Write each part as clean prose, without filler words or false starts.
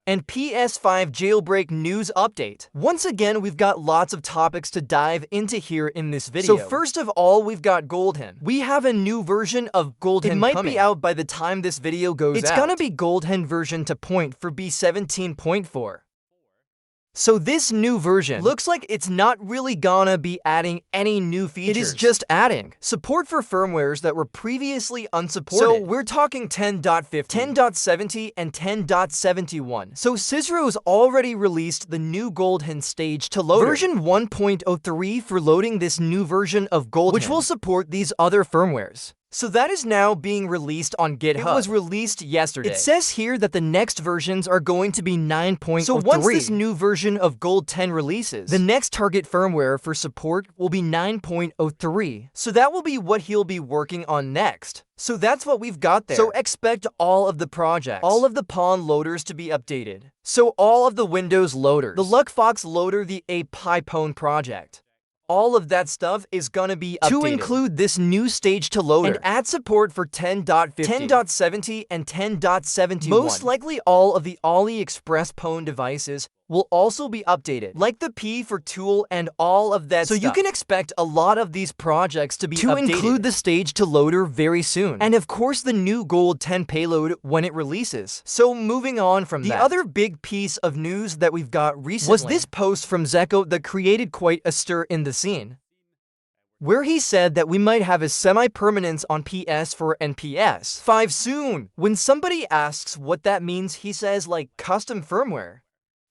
and PS5 jailbreak news update. Once again, we've got lots of topics to dive into here in this video. So first of all, we've got Goldhen. We have a new version of Goldhen. It might be out by the time this video goes out. It's gonna be Goldhen version 2.0 for B17.4. So this new version looks like it's not really gonna be adding any new features. It is just adding support for firmwares that were previously unsupported. So we're talking 10.50, 10.70, and 10.71. So Cicro's already released the new Goldhen stage to loader. Version 1.03 for loading this new version of Goldhen, which will support these other firmwares. So that is now being released on GitHub. It was released yesterday. It says here that the next versions are going to be 9.03. So once this new version of Goldhen releases, the next target firmware for support will be 9.03. So that will be what he'll be working on next. So that's what we've got there. So expect all of the projects, all of the pawn loaders to be updated. So all of the Windows loaders, the Luckfox loader, the APyPwn project, all of that stuff is gonna be updated to include this new stage to loader and add support for 10.50, 10.70, and 10.71. Most likely all of the AliExpress Pwn devices will also be updated, like the P for tool and all of that stuff. So you can expect a lot of these projects to be updated, include the stage to loader very soon. And of course the new Goldhen payload when it releases. So moving on from that, the other big piece of news that we've got recently was this post from Zeko that created quite a stir in the scene, where he said that we might have a semi-permanence on PS4 and PS5 soon. When somebody asks what that means, he says like custom firmware.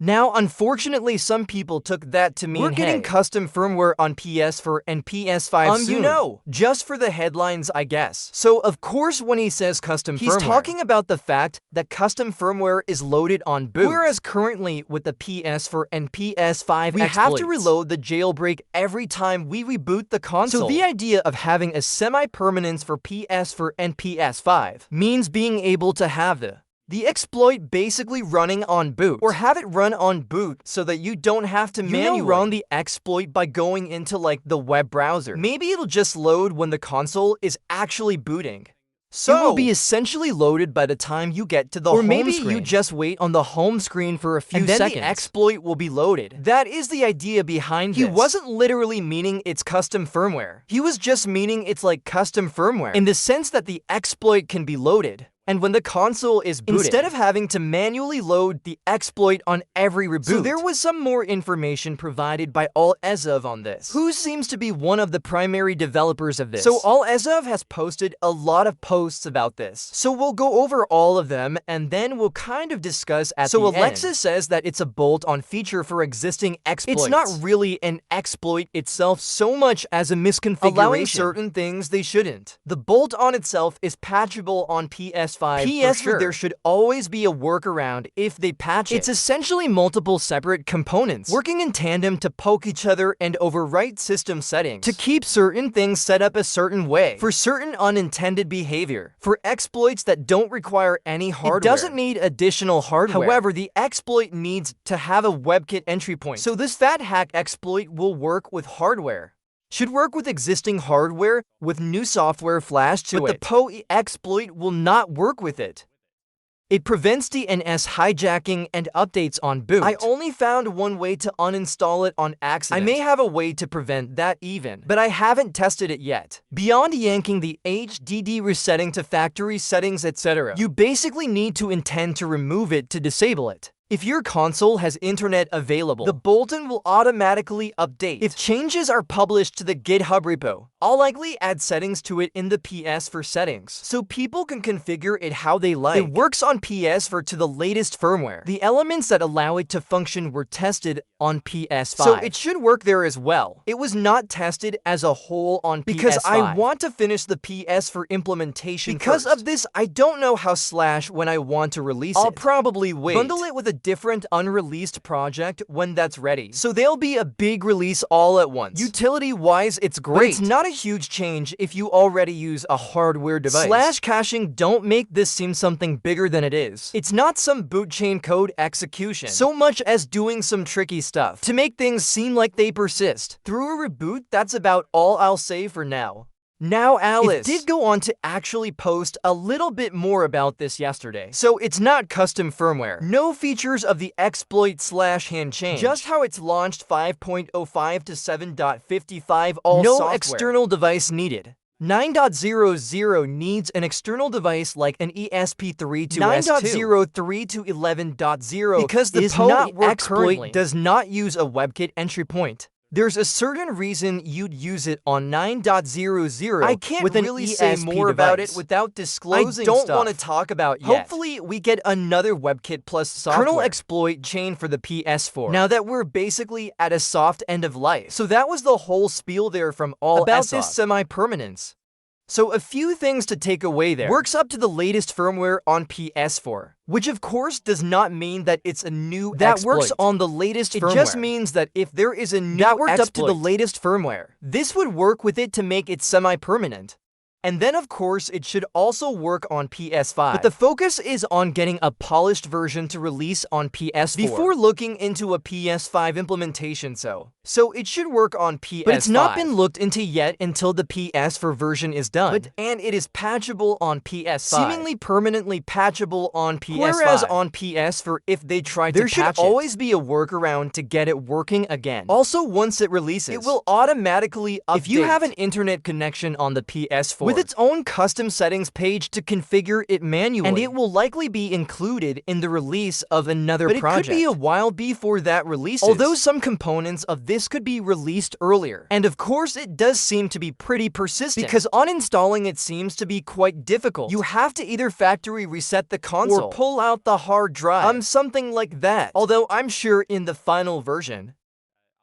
Now, unfortunately, some people took that to mean, we're getting custom firmware on PS4 and PS5 soon. You know, just for the headlines, I guess. So, of course, when he says custom firmware, he's talking about the fact that custom firmware is loaded on boot. Whereas currently, with the PS4 and PS5 we have to reload the jailbreak every time we reboot the console. So the idea of having a semi-permanence for PS4 and PS5 means being able to have the exploit basically running on boot, or have it run on boot so that you don't have to manually run the exploit by going into like the web browser. Maybe it'll just load when the console is actually booting. So it will be essentially loaded by the time you get to the home screen. Or maybe you just wait on the home screen for a few seconds, and then the exploit will be loaded. That is the idea behind this. He wasn't literally meaning it's custom firmware. He was just meaning it's like custom firmware in the sense that the exploit can be loaded. And when the console is booted, instead of having to manually load the exploit on every reboot. So there was some more information provided by Al-Ezov on this, who seems to be one of the primary developers of this. So Al-Ezov has posted a lot of posts about this. So we'll go over all of them, and then we'll kind of discuss at the end. So Alexis says that it's a bolt-on feature for existing exploits. It's not really an exploit itself so much as a misconfiguration, allowing certain things they shouldn't. The bolt-on itself is patchable on PS4. PS4, there should always be a workaround if they patch it. It's essentially multiple separate components working in tandem to poke each other and overwrite system settings to keep certain things set up a certain way for certain unintended behavior. For exploits that don't require any hardware, it doesn't need additional hardware. However, the exploit needs to have a WebKit entry point. So this fat hack exploit will work with hardware. Should work with existing hardware with new software flashed to it. But the PoE exploit will not work with it. It prevents DNS hijacking and updates on boot. I only found one way to uninstall it on accident. I may have a way to prevent that even, but I haven't tested it yet. Beyond yanking the HDD resetting to factory settings, etc., you basically need to intend to remove it to disable it. If your console has internet available, the bolt-on will automatically update. If changes are published to the GitHub repo, I'll likely add settings to it in the PS4 settings, so people can configure it how they like. It works on PS4 to the latest firmware. The elements that allow it to function were tested on PS5, so it should work there as well. It was not tested as a whole on PS5. Because I want to finish the PS4 implementation Because of this, I don't know how / when I want to release it. I'll probably wait. Bundle it with a different unreleased project when that's ready. So there'll be a big release all at once. Utility-wise, it's great. But it's not a huge change if you already use a hardware device. / caching don't make this seem something bigger than it is. It's not some boot chain code execution, so much as doing some tricky stuff to make things seem like they persist. Through a reboot, that's about all I'll say for now. Now Alice did go on to actually post a little bit more about this yesterday. So it's not custom firmware, no features of the exploit/hand change, just how it's launched 5.05 to 7.55 all no software. External device needed. 9.00 needs an external device like an ESP32 S2. 9.03 to 11.0 because the PO exploit does not use a WebKit entry point. There's a certain reason you'd use it on 9.00. I can't with really say more about it without disclosing stuff I don't want to talk about yet. Hopefully, we get another WebKit plus software kernel exploit chain for the PS4. Now that we're basically at a soft end of life. So that was the whole spiel there from all about this semi-permanence. So a few things to take away there. Works up to the latest firmware on PS4, which of course does not mean that it's a new that exploit. Works on the latest firmware. It just means that if there is a new that worked exploit up to the latest firmware, this would work with it to make it semi-permanent. And then, of course, it should also work on PS5. But the focus is on getting a polished version to release on PS4 before looking into a PS5 implementation, so it should work on PS5. But it's not been looked into yet until the PS4 version is done. And it is patchable on PS5. Seemingly permanently patchable on PS5. Whereas on PS4, if they try to patch it, there should always be a workaround to get it working again. Also, once it releases, it will automatically update if you have an internet connection on the PS4. With its own custom settings page to configure it manually, and it will likely be included in the release of another project. But it could be a while before that releases, although some components of this could be released earlier. And of course, it does seem to be pretty persistent, because uninstalling it seems to be quite difficult. You have to either factory reset the console, or pull out the hard drive, something like that. Although I'm sure in the final version,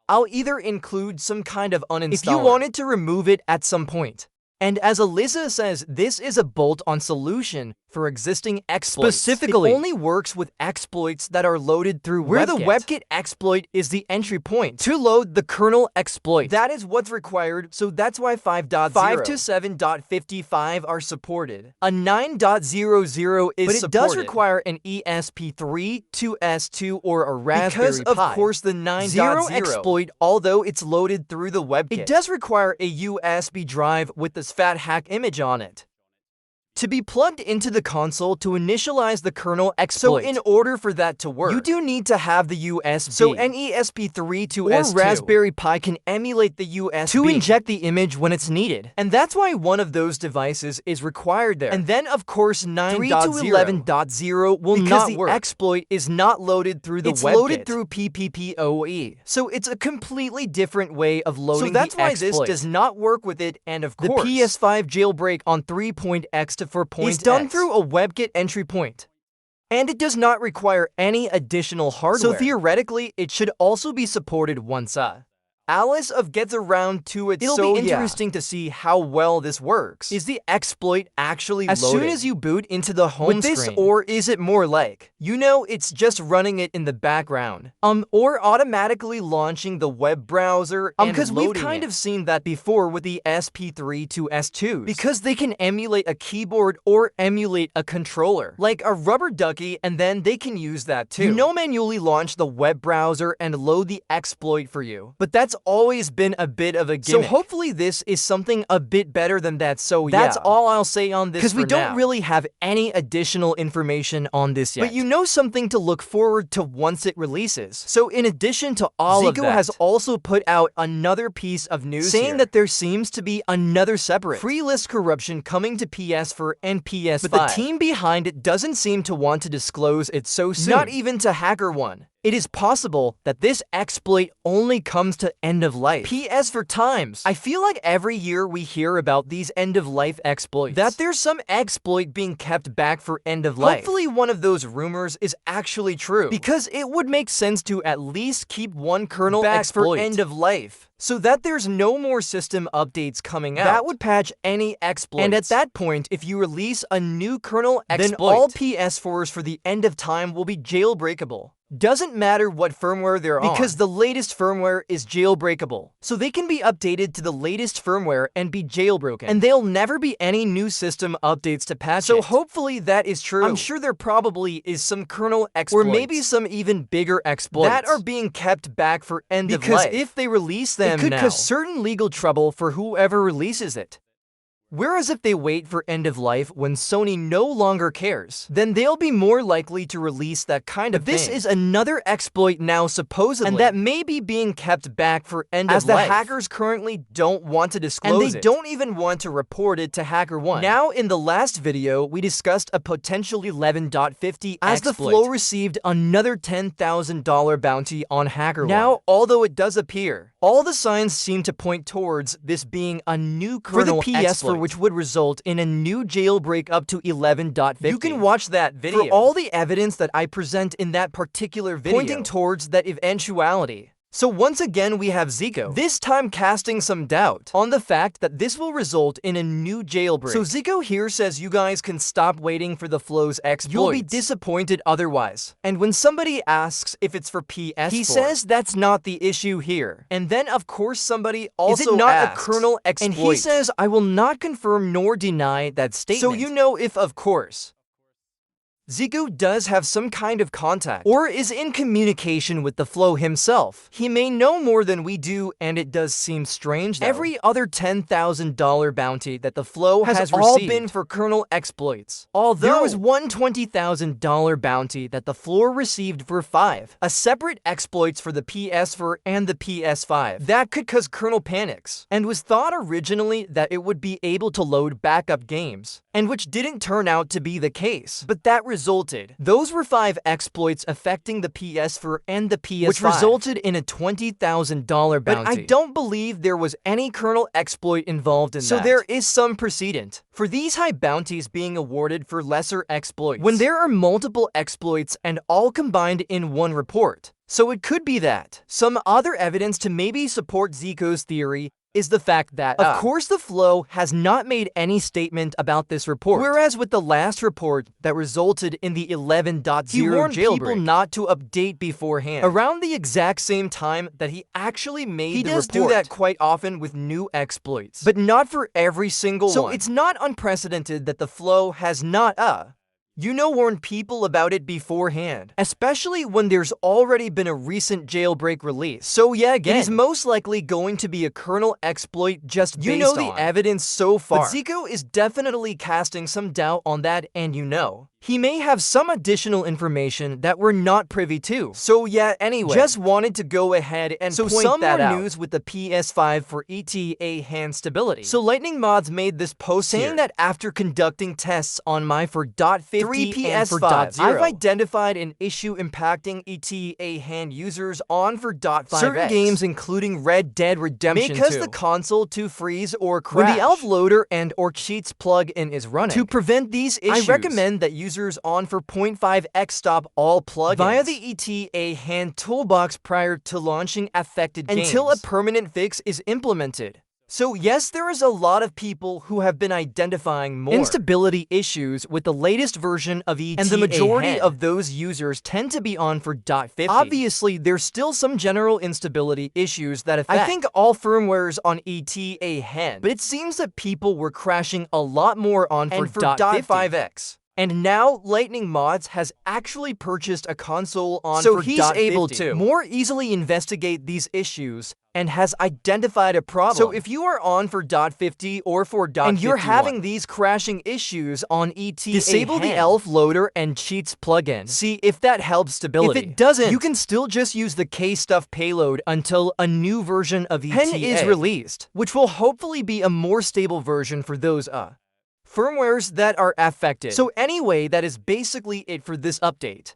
I'll either include some kind of uninstaller if you wanted to remove it at some point. And as Alyssa says, this is a bolt-on solution for existing exploits. Specifically, it only works with exploits that are loaded through where the WebKit exploit is the entry point to load the kernel exploit. That is what's required, so that's why 5.0 to 7.55 are supported. A 9.00 is supported. But it does require an ESP32 S2 or a Raspberry Pi. Because, of course, the 9.0 exploit, although it's loaded through the WebKit, it does require a USB drive with this fat hack image on it to be plugged into the console to initialize the kernel exploit. So in order for that to work, you do need to have the USB. So an ESP32 S2 or Raspberry Pi can emulate the USB to inject the image when it's needed. And that's why one of those devices is required there. And then, of course, 9.0 to 11.0 will not work. Because the exploit is not loaded through the WebKit. It's loaded through PPPoE. So it's a completely different way of loading the exploit. So that's why this does not work with it. And of course, the PS5 jailbreak on 3.x to 4.x is done through a WebKit entry point. And it does not require any additional hardware. So theoretically, it should also be supported once Alice gets around to it. It'll be interesting to see how well this works. Is the exploit actually loaded as soon as you boot into the home screen? Or is it more like, it's just running it in the background? Or automatically launching the web browser and because we've kind of seen that before with the SP32 S2s. Because they can emulate a keyboard or emulate a controller, like a rubber ducky, and then they can use that too. Manually launch the web browser and load the exploit for you. But that's always been a bit of a gimmick. So hopefully this is something a bit better than that. So that's all I'll say on this, because we don't really have any additional information on this yet. But something to look forward to once it releases. So in addition to all of that, Zico has also put out another piece of news saying that there seems to be another separate free list corruption coming to PS4 and PS5. But the team behind it doesn't seem to want to disclose it so soon. Not even to HackerOne. It is possible that this exploit only comes to end of life. PS4 times. I feel like every year we hear about these end of life exploits. That there's some exploit being kept back for end of life. Hopefully one of those rumors is actually true, because it would make sense to at least keep one kernel back for end of life, so that there's no more system updates coming out. That would patch any exploits. And at that point, if you release a new kernel exploit, then all PS4s for the end of time will be jailbreakable. Doesn't matter what firmware they're on, because the latest firmware is jailbreakable. So they can be updated to the latest firmware and be jailbroken. And there'll never be any new system updates to patch it. So hopefully that is true. I'm sure there probably is some kernel exploits, or maybe some even bigger exploits, that are being kept back for end of life. Because if they release them now, it could cause certain legal trouble for whoever releases it. Whereas if they wait for end of life when Sony no longer cares, then they'll be more likely to release that kind of thing. This is another exploit now supposedly, and that may be being kept back for end of life, as the hackers currently don't want to disclose it. And they don't even want to report it to HackerOne. Now, in the last video, we discussed a potential 11.50 as exploit. The Flow received another $10,000 bounty on HackerOne. Now, although it does appear, all the signs seem to point towards this being a new kernel for the PS4 exploit, which would result in a new jailbreak up to 11.50. You can watch that video for all the evidence that I present in that particular video, pointing towards that eventuality. So once again, we have Zico, this time casting some doubt on the fact that this will result in a new jailbreak. So Zico here says you guys can stop waiting for the Flow's exploits. You'll be disappointed otherwise. And when somebody asks if it's for PS4, he says that's not the issue here. And then of course somebody also asks, is it not a kernel exploit? And he says, I will not confirm nor deny that statement. So you know if of course Zico does have some kind of contact, or is in communication with the Flow himself. He may know more than we do, and it does seem strange though. Every other $10,000 bounty that the Flow has all been for kernel exploits. Although there was one $20,000 bounty that the Flow received for 5, a separate exploits for the PS4 and the PS5. That could cause kernel panics, and was thought originally that it would be able to load backup games, and which didn't turn out to be the case. But that resulted. Those were 5 exploits affecting the PS4 and the PS5, which resulted in a $20,000 bounty. But I don't believe there was any kernel exploit involved in that. So there is some precedent for these high bounties being awarded for lesser exploits when there are multiple exploits and all combined in one report. So it could be that. Some other evidence to maybe support Zico's theory is the fact that, of course, the Flow has not made any statement about this report. Whereas with the last report that resulted in the 11.0 jailbreak, he warned people not to update beforehand. Around the exact same time that he actually made the report. He does do that quite often with new exploits, but not for every single one. So it's not unprecedented that the Flow has not warned people about it beforehand, especially when there's already been a recent jailbreak release. So yeah, again, it is most likely going to be a kernel exploit just based on the evidence so far. But Zico is definitely casting some doubt on that, and he may have some additional information that we're not privy to. So yeah, anyway, just wanted to go ahead and point that out. So some more news with the PS5 for ETA hand stability. So Lightning Mods made this post saying that after conducting tests on my for .50 and for .0, I've identified an issue impacting ETA hand users on for .5x. Certain games, including Red Dead Redemption 2, may cause the console to freeze or crash when the ELF loader and or cheats plugin is running. To prevent these issues, I recommend that users on for 0.5x stop all plugins via the ETA hand toolbox prior to launching affected games until a permanent fix is implemented. So yes, there is a lot of people who have been identifying more instability issues with the latest version of ETA, and the majority of those users tend to be on for .50. Obviously, there's still some general instability issues that affect, I think, all firmwares on ETA hand, but it seems that people were crashing a lot more on for .5x. And now, Lightning Mods has actually purchased a console on so he's able to more easily investigate these issues and has identified a problem. So if you are on for .50 or for .51 and you're having these crashing issues on ETA, disable the ELF loader and cheats plugin. See if that helps stability. If it doesn't, you can still just use the K-Stuff payload until a new version of ETA is released, which will hopefully be a more stable version for those firmwares that are affected. So anyway, that is basically it for this update.